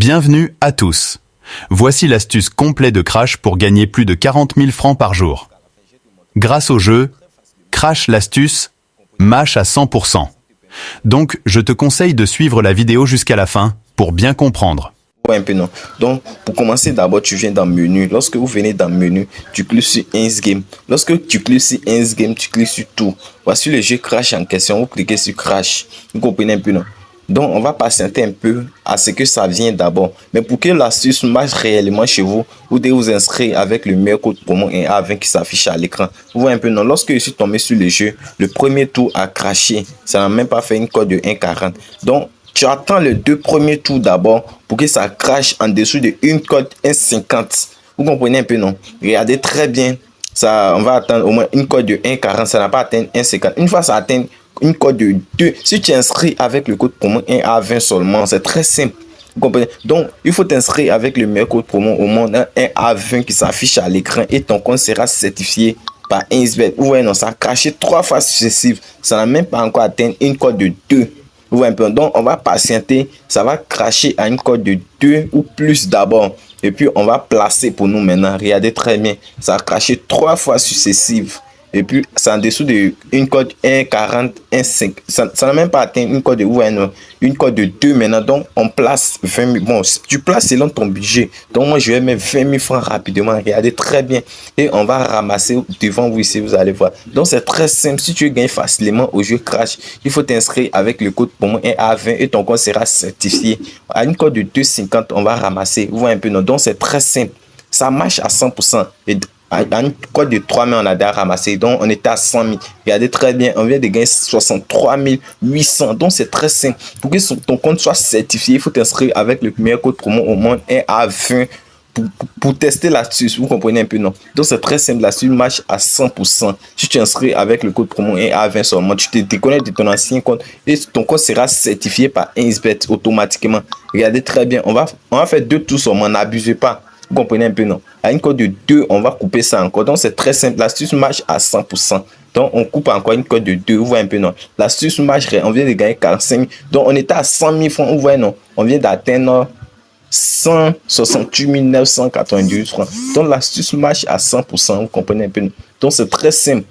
Bienvenue à tous. Voici l'astuce complète de Crash pour gagner plus de 40 000 francs par jour. Grâce au jeu, Crash l'astuce, mâche à 100%. Donc, je te conseille de suivre la vidéo jusqu'à la fin pour bien comprendre. Ouais, un peu non. Donc, pour commencer, d'abord, tu viens dans menu. Lorsque vous venez dans menu, tu cliques sur Ins Game. Lorsque tu cliques sur Ins Game, tu cliques sur tout. Voici le jeu Crash en question. Vous cliquez sur Crash. Vous comprenez un peu non? Donc, on va patienter un peu à ce que ça vienne d'abord. Mais pour que l'astuce marche réellement chez vous, vous devez vous inscrire avec le meilleur code promo 1A20 qui s'affiche à l'écran. Vous voyez un peu non? Lorsque je suis tombé sur le jeu, le premier tour a craché. Ça n'a même pas fait une cote de 1,40. Donc, tu attends les deux premiers tours d'abord pour que ça crache en dessous de une cote 1,50. Vous comprenez un peu non? Regardez très bien. Ça, on va attendre au moins une cote de 1,40. Ça n'a pas atteint 1,50. Une fois ça atteint une cote de 2, si tu inscris avec le code promo 1A20 seulement, c'est très simple. Vous comprenez? Donc, il faut t'inscrire avec le meilleur code promo au monde, 1A20 qui s'affiche à l'écran et ton compte sera certifié par Insbet. Vous voyez, non, ça a craché 3 fois successives. Ça n'a même pas encore atteint une cote de 2. Vous voyez un peu? Donc, on va patienter. Ça va cracher à une cote de 2 ou plus d'abord. Et puis, on va placer pour nous maintenant. Regardez très bien. Ça a craché 3 fois successives. Et puis, c'est en dessous de une cote 1,40, 1,5. Ça n'a même pas atteint une cote de, ouais, non, une cote de 2 maintenant. Donc, on place 20 000. Bon, tu places selon ton budget. Donc, moi, je vais mettre 20 000 francs rapidement. Regardez très bien. Et on va ramasser devant vous ici, vous allez voir. Donc, c'est très simple. Si tu veux gagner facilement au jeu Crash, il faut t'inscrire avec le code pour moi 1A20 et ton compte sera certifié. À une cote de 2,50, on va ramasser. Vous voyez un peu, non? Donc, c'est très simple. Ça marche à 100%. Et à une cote de 3 000, on a déjà ramassé. Donc, on était à 100 000. Regardez très bien. On vient de gagner 63 800. Donc, c'est très simple. Pour que ton compte soit certifié, il faut t'inscrire avec le meilleur code promo au monde 1A20 pour tester l'astuce. Vous comprenez un peu, non? Donc, c'est très simple. L'astuce marche à 100%. Si tu t'inscris avec le code promo 1A20 seulement, tu te déconnectes de ton ancien compte et ton compte sera certifié par Insbet automatiquement. Regardez très bien. On va faire 2 tours seulement. N'abusez pas. Vous comprenez un peu, non? À une cote de 2, on va couper ça encore. Donc, c'est très simple. L'astuce marche à 100%. Donc, on coupe encore une cote de 2. Vous voyez un peu, non? L'astuce marche. On vient de gagner 45 000. Donc, on était à 100 000 francs. Vous voyez, non? On vient d'atteindre 168 992 francs. Donc, l'astuce marche à 100%. Vous comprenez un peu, non? Donc, c'est très simple.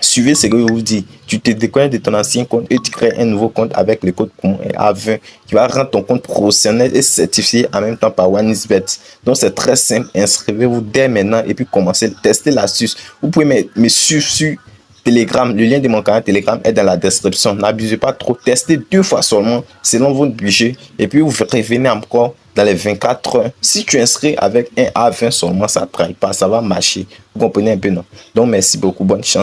Suivez ce que je vous dis. Tu te déconnectes de ton ancien compte et tu crées un nouveau compte avec le code promo A20 qui va rendre ton compte professionnel et certifié en même temps par OneXBet. Donc, c'est très simple. Inscrivez-vous dès maintenant et puis commencez à tester l'astuce. Vous pouvez me suivre sur Telegram. Le lien de mon canal Telegram est dans la description. N'abusez pas trop. Testez 2 fois seulement selon votre budget et puis vous revenez encore dans les 24 heures. Si tu inscris avec un A20 seulement, ça ne travaille pas. Ça va marcher. Vous comprenez un peu, non? Donc, merci beaucoup. Bonne chance.